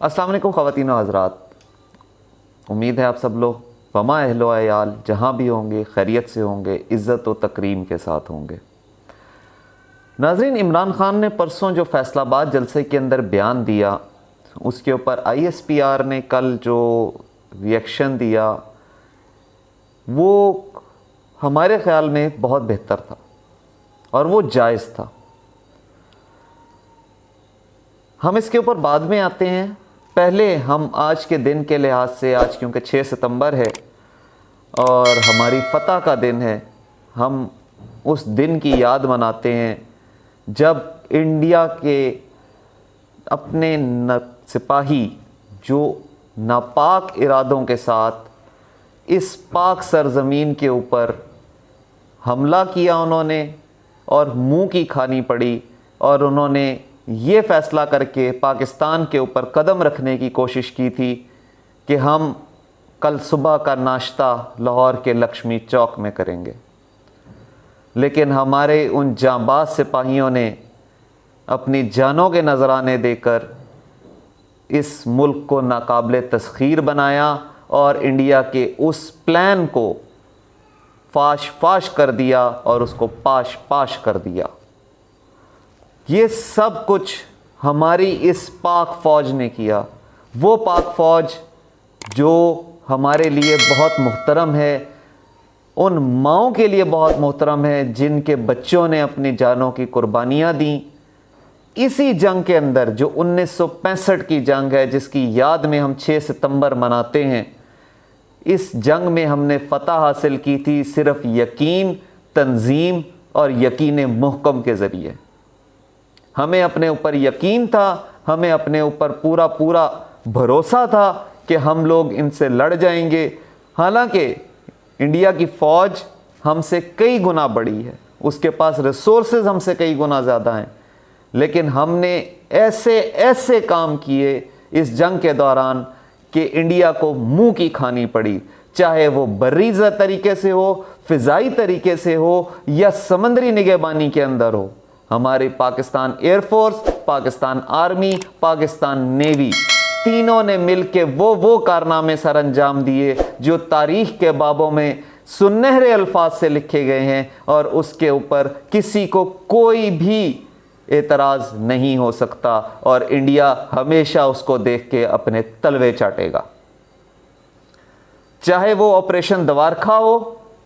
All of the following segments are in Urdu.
السلام علیکم خواتین و حضرات، امید ہے آپ سب لوگ وما اہل و عیال جہاں بھی ہوں گے خیریت سے ہوں گے، عزت و تکریم کے ساتھ ہوں گے۔ ناظرین، عمران خان نے پرسوں جو فیصل آباد جلسے کے اندر بیان دیا، اس کے اوپر ISPR نے کل جو ریئیکشن دیا وہ ہمارے خیال میں بہت بہتر تھا اور وہ جائز تھا۔ ہم اس کے اوپر بعد میں آتے ہیں، پہلے ہم آج کے دن کے لحاظ سے، آج کیونکہ 6 ستمبر ہے اور ہماری فتح کا دن ہے، ہم اس دن کی یاد مناتے ہیں جب انڈیا کے اپنے سپاہی جو ناپاک ارادوں کے ساتھ اس پاک سرزمین کے اوپر حملہ کیا انہوں نے، اور منہ کی کھانی پڑی، اور انہوں نے یہ فیصلہ کر کے پاکستان کے اوپر قدم رکھنے کی کوشش کی تھی کہ ہم کل صبح کا ناشتہ لاہور کے لکشمی چوک میں کریں گے، لیکن ہمارے ان جانباز سپاہیوں نے اپنی جانوں کے نذرانے دے کر اس ملک کو ناقابل تسخیر بنایا اور انڈیا کے اس پلان کو فاش فاش کر دیا اور اس کو پاش پاش کر دیا۔ یہ سب کچھ ہماری اس پاک فوج نے کیا، وہ پاک فوج جو ہمارے لیے بہت محترم ہے، ان ماؤں کے لیے بہت محترم ہے جن کے بچوں نے اپنی جانوں کی قربانیاں دیں اسی جنگ کے اندر، جو 1965 کی جنگ ہے جس کی یاد میں ہم 6 ستمبر مناتے ہیں۔ اس جنگ میں ہم نے فتح حاصل کی تھی صرف یقین، تنظیم اور یقین محکم کے ذریعے۔ ہمیں اپنے اوپر یقین تھا، ہمیں اپنے اوپر پورا بھروسہ تھا کہ ہم لوگ ان سے لڑ جائیں گے، حالانکہ انڈیا کی فوج ہم سے کئی گنا بڑی ہے، اس کے پاس ریسورسز ہم سے کئی گنا زیادہ ہیں، لیکن ہم نے ایسے کام کیے اس جنگ کے دوران کہ انڈیا کو منہ کی کھانی پڑی، چاہے وہ بری طریقے سے ہو، فضائی طریقے سے ہو یا سمندری نگہبانی کے اندر ہو۔ ہماری Pakistan air force, Pakistan army, Pakistan navy, تینوں نے مل کے وہ کارنامے سر انجام دیے جو تاریخ کے بابوں میں سنہرے الفاظ سے لکھے گئے ہیں، اور اس کے اوپر کسی کو کوئی بھی اعتراض نہیں ہو سکتا، اور انڈیا ہمیشہ اس کو دیکھ کے اپنے تلوے چاٹے گا۔ چاہے وہ آپریشن دوارکھا ہو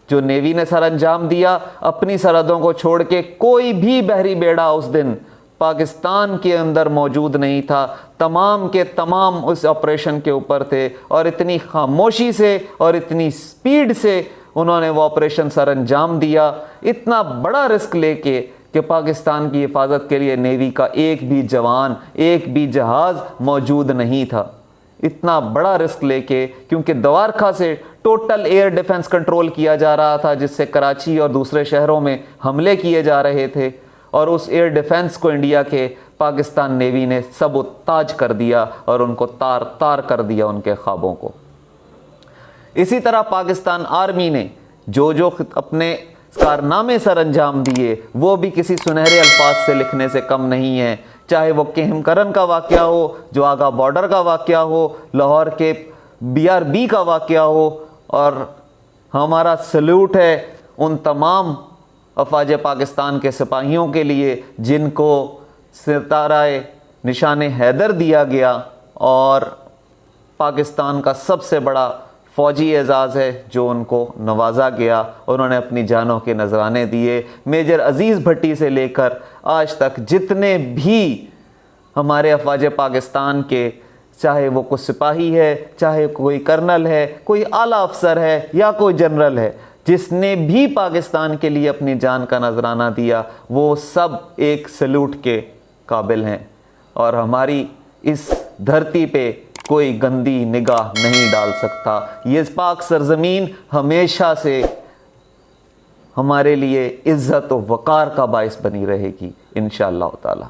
جو نیوی نے سر انجام دیا، اپنی سرحدوں کو چھوڑ کے کوئی بھی بحری بیڑا اس دن پاکستان کے اندر موجود نہیں تھا، تمام کے تمام اس آپریشن کے اوپر تھے، اور اتنی خاموشی سے اور اتنی سپیڈ سے انہوں نے وہ آپریشن سر انجام دیا، اتنا بڑا رسک لے کے کہ پاکستان کی حفاظت کے لیے نیوی کا ایک بھی جوان، ایک بھی جہاز موجود نہیں تھا، اتنا بڑا رسک لے کے، کیونکہ دوارکھا سے ٹوٹل ایئر ڈیفنس کنٹرول کیا جا رہا تھا جس سے کراچی اور دوسرے شہروں میں حملے کیے جا رہے تھے، اور اس ایئر ڈیفنس کو انڈیا کے پاکستان نیوی نے سب تاج کر دیا اور ان کو تار تار کر دیا، ان کے خوابوں کو۔ اسی طرح پاکستان آرمی نے جو اپنے کارنامے سر انجام دیے وہ بھی کسی سنہرے الفاظ سے لکھنے سے کم نہیں ہیں، چاہے وہ کہم کرن کا واقعہ ہو، جو آگا بارڈر کا واقعہ ہو، لاہور کے BRB کا واقعہ ہو، اور ہمارا سلوٹ ہے ان تمام افواج پاکستان کے سپاہیوں کے لیے جن کو ستارہ نشان حیدر دیا گیا، اور پاکستان کا سب سے بڑا فوجی اعزاز ہے جو ان کو نوازا گیا، انہوں نے اپنی جانوں کے نذرانے دیے۔ میجر عزیز بھٹی سے لے کر آج تک جتنے بھی ہمارے افواج پاکستان کے، چاہے وہ کوئی سپاہی ہے، چاہے کوئی کرنل ہے، کوئی اعلیٰ افسر ہے یا کوئی جنرل ہے، جس نے بھی پاکستان کے لیے اپنی جان کا نذرانہ دیا، وہ سب ایک سلوٹ کے قابل ہیں، اور ہماری اس دھرتی پہ کوئی گندی نگاہ نہیں ڈال سکتا۔ یہ پاک سرزمین ہمیشہ سے ہمارے لیے عزت و وقار کا باعث بنی رہے گی انشاءاللہ تعالی۔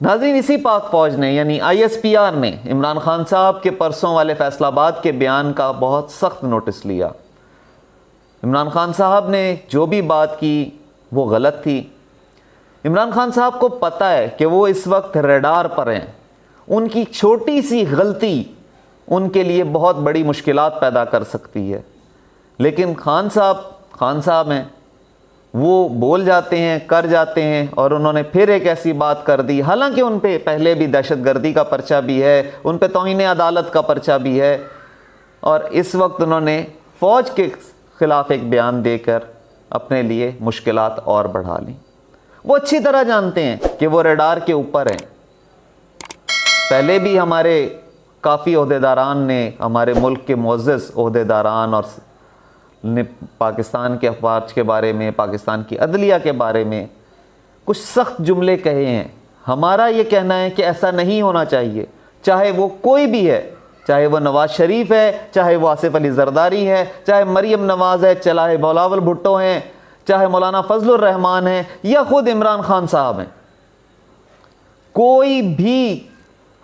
ناظرین، اسی پاک فوج نے یعنی ISPR نے عمران خان صاحب کے پرسوں والے فیصل آباد کے بیان کا بہت سخت نوٹس لیا۔ عمران خان صاحب نے جو بھی بات کی وہ غلط تھی۔ عمران خان صاحب کو پتہ ہے کہ وہ اس وقت ریڈار پر ہیں، ان کی چھوٹی سی غلطی ان کے لیے بہت بڑی مشکلات پیدا کر سکتی ہے. لیکن خان صاحب ہیں، وہ بول جاتے ہیں، کر جاتے ہیں، اور انہوں نے پھر ایک ایسی بات کر دی، حالانکہ ان پہ پہلے بھی دہشت گردی کا پرچہ بھی ہے، ان پہ توہین عدالت کا پرچہ بھی ہے، اور اس وقت انہوں نے فوج کے خلاف ایک بیان دے کر اپنے لیے مشکلات اور بڑھا لیں. وہ اچھی طرح جانتے ہیں کہ وہ ریڈار کے اوپر ہیں. پہلے بھی ہمارے کافی عہدیداران نے، ہمارے ملک کے معزز عہدیداران اور نے پاکستان کے افواج کے بارے میں، پاکستان کی عدلیہ کے بارے میں کچھ سخت جملے کہے ہیں. ہمارا یہ کہنا ہے کہ ایسا نہیں ہونا چاہیے، چاہے وہ کوئی بھی ہے، چاہے وہ نواز شریف ہے، چاہے وہ آصف علی زرداری ہے، چاہے مریم نواز ہے، چاہے بلاول بھٹو ہیں، چاہے مولانا فضل الرحمان ہیں، یا خود عمران خان صاحب ہیں. کوئی بھی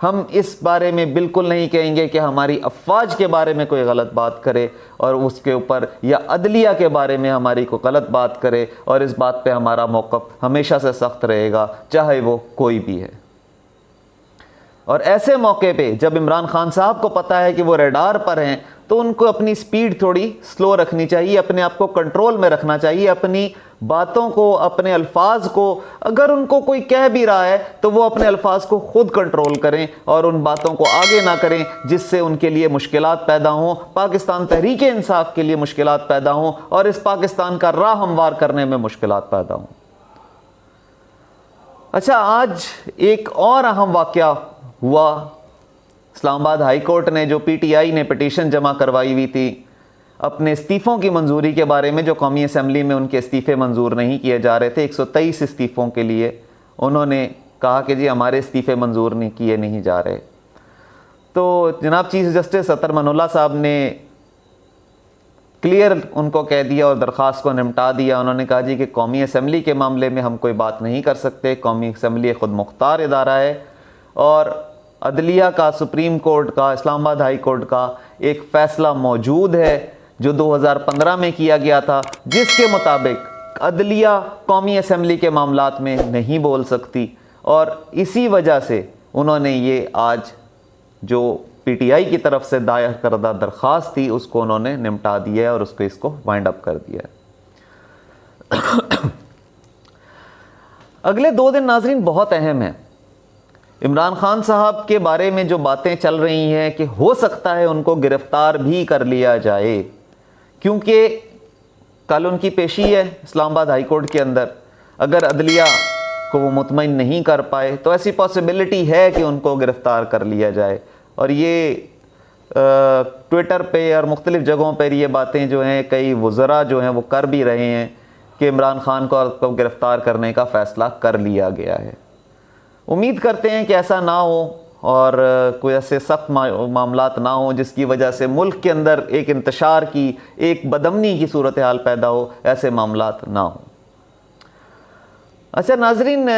ہم اس بارے میں بالکل نہیں کہیں گے کہ ہماری افواج کے بارے میں کوئی غلط بات کرے اور اس کے اوپر، یا عدلیہ کے بارے میں ہماری کوئی غلط بات کرے، اور اس بات پہ ہمارا موقف ہمیشہ سے سخت رہے گا، چاہے وہ کوئی بھی ہے. اور ایسے موقع پہ جب عمران خان صاحب کو پتہ ہے کہ وہ ریڈار پر ہیں، تو ان کو اپنی سپیڈ تھوڑی سلو رکھنی چاہیے، اپنے آپ کو کنٹرول میں رکھنا چاہیے، اپنی باتوں کو، اپنے الفاظ کو، اگر ان کو کوئی کہہ بھی رہا ہے تو وہ اپنے الفاظ کو خود کنٹرول کریں اور ان باتوں کو آگے نہ کریں جس سے ان کے لیے مشکلات پیدا ہوں، پاکستان تحریک انصاف کے لیے مشکلات پیدا ہوں، اور اس پاکستان کا راہ ہموار کرنے میں مشکلات پیدا ہوں. اچھا، آج ایک اور اہم واقعہ ہوا. اسلام آباد ہائی کورٹ نے، جو پی ٹی آئی نے پٹیشن جمع کروائی ہوئی تھی اپنے استعفوں کی منظوری کے بارے میں، جو قومی اسمبلی میں ان کے استعفے منظور نہیں کیے جا رہے تھے 123 استعفوں کے لیے، انہوں نے کہا کہ جی ہمارے استعفے منظور نہیں جا رہے. تو جناب چیف جسٹس اطہر من اللہ صاحب نے کلیئر ان کو کہہ دیا اور درخواست کو نمٹا دیا. انہوں نے کہا جی کہ قومی اسمبلی کے معاملے میں ہم کوئی بات نہیں کر سکتے، قومی اسمبلی خود مختار ادارہ ہے، اور عدلیہ کا، سپریم کورٹ کا، اسلام آباد ہائی کورٹ کا ایک فیصلہ موجود ہے جو 2015 میں کیا گیا تھا، جس کے مطابق عدلیہ قومی اسمبلی کے معاملات میں نہیں بول سکتی. اور اسی وجہ سے انہوں نے یہ آج جو پی ٹی آئی کی طرف سے دائر کردہ درخواست تھی اس کو انہوں نے نمٹا دیا ہے اور اس کو وائنڈ اپ کر دیا ہے. اگلے 2 دن ناظرین بہت اہم ہیں. عمران خان صاحب کے بارے میں جو باتیں چل رہی ہیں کہ ہو سکتا ہے ان کو گرفتار بھی کر لیا جائے، کیونکہ کل ان کی پیشی ہے اسلام آباد ہائی کورٹ کے اندر. اگر عدلیہ کو وہ مطمئن نہیں کر پائے تو ایسی پاسبلٹی ہے کہ ان کو گرفتار کر لیا جائے. اور یہ ٹویٹر پہ اور مختلف جگہوں پر یہ باتیں جو ہیں کئی وزراء جو ہیں وہ کر بھی رہے ہیں کہ عمران خان کو گرفتار کرنے کا فیصلہ کر لیا گیا ہے. امید کرتے ہیں کہ ایسا نہ ہو اور کوئی ایسے سخت معاملات نہ ہوں جس کی وجہ سے ملک کے اندر ایک انتشار کی، ایک بدامنی کی صورتحال پیدا ہو. ایسے معاملات نہ ہوں. اچھا ناظرین،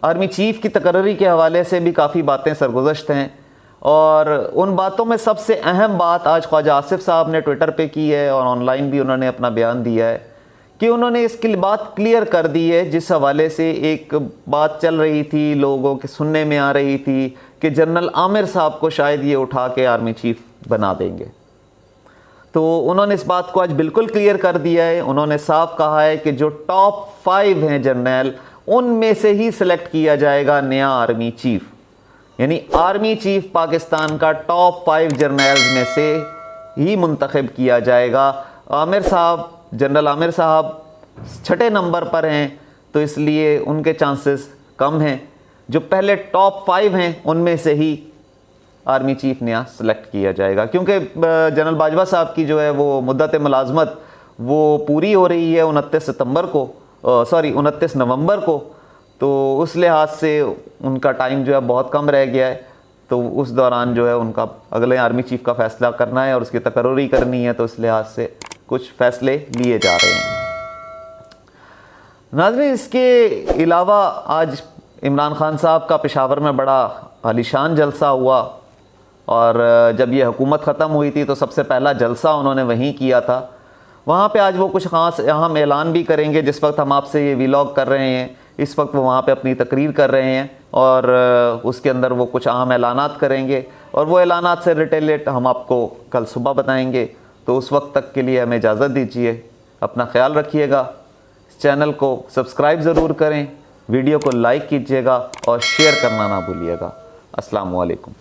آرمی چیف کی تقرری کے حوالے سے بھی کافی باتیں سرگزشت ہیں، اور ان باتوں میں سب سے اہم بات آج خواجہ آصف صاحب نے ٹویٹر پہ کی ہے، اور آن لائن بھی انہوں نے اپنا بیان دیا ہے کہ انہوں نے اس کی بات کلیئر کر دی ہے جس حوالے سے ایک بات چل رہی تھی، لوگوں کے سننے میں آ رہی تھی کہ جنرل عامر صاحب کو شاید یہ اٹھا کے آرمی چیف بنا دیں گے. تو انہوں نے اس بات کو آج بالکل کلیئر کر دیا ہے. انہوں نے صاف کہا ہے کہ جو ٹاپ 5 ہیں جرنیل، ان میں سے ہی سلیکٹ کیا جائے گا نیا آرمی چیف. یعنی آرمی چیف پاکستان کا ٹاپ 5 جرنیلز میں سے ہی منتخب کیا جائے گا. عامر صاحب، جنرل عامر صاحب 6 نمبر پر ہیں، تو اس لیے ان کے چانسز کم ہیں. جو پہلے ٹاپ 5 ہیں ان میں سے ہی آرمی چیف نیا سلیکٹ کیا جائے گا، کیونکہ جنرل باجوہ صاحب کی جو ہے وہ مدت ملازمت وہ پوری ہو رہی ہے 29 نومبر کو، تو اس لحاظ سے ان کا ٹائم جو ہے بہت کم رہ گیا ہے. تو اس دوران جو ہے ان کا اگلے آرمی چیف کا فیصلہ کرنا ہے اور اس کی تقرری کرنی ہے، تو اس لحاظ سے کچھ فیصلے لیے جا رہے ہیں. ناظرین، اس کے علاوہ آج عمران خان صاحب کا پشاور میں بڑا عالیشان جلسہ ہوا، اور جب یہ حکومت ختم ہوئی تھی تو سب سے پہلا جلسہ انہوں نے وہیں کیا تھا. وہاں پہ آج وہ کچھ خاص اہم اعلان بھی کریں گے. جس وقت ہم آپ سے یہ ویلاگ کر رہے ہیں اس وقت وہ وہاں پہ اپنی تقریر کر رہے ہیں. اور اس کے اندر وہ کچھ اہم اعلانات کریں گے، اور وہ اعلانات سے ریلیٹڈ ہم آپ کو کل صبح بتائیں گے۔ تو اس وقت تک کے لیے ہمیں اجازت دیجیے، اپنا خیال رکھیے گا، اس چینل کو سبسکرائب ضرور کریں، ویڈیو کو لائک کیجیے گا اور شیئر کرنا نہ بھولیے گا۔ السلام علیکم۔